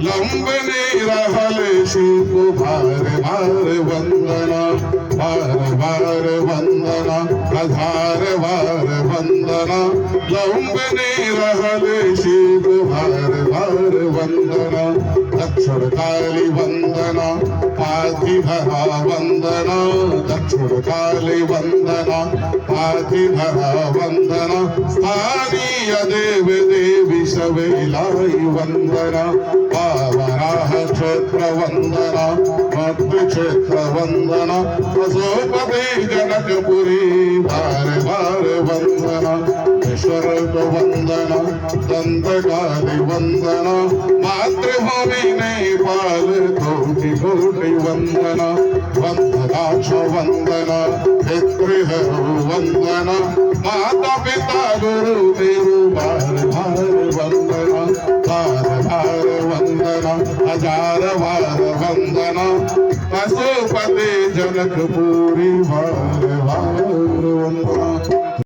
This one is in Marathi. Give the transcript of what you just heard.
लंबने रहले शिव भार भार वंदना भार भार वंदना आधार भार वंदना लंबने रहले शिव भार भार वंदना दक्षिण काली वंदना पातिभरा वंदना दक्षिण काली वंदना पातिभरा वंदना स्थानीय देव देवी सवेलाई वंदना पावनाः क्षेत्र वंदना भक्ति क्षेत्र वंदना प्रसोपदे जनकपुरी भार भार वंदना विश्वरूप वंदना दंतकाली वंदना मातृभूमि नेपाल कोटि कोटि वंदना वंदनाक्ष वंदना पितृहरु वंदना माता पिता गुरु मेरु भार भार वंदना भार भार वंदना हजार भार वंदना पशुपति जनकपुरी भार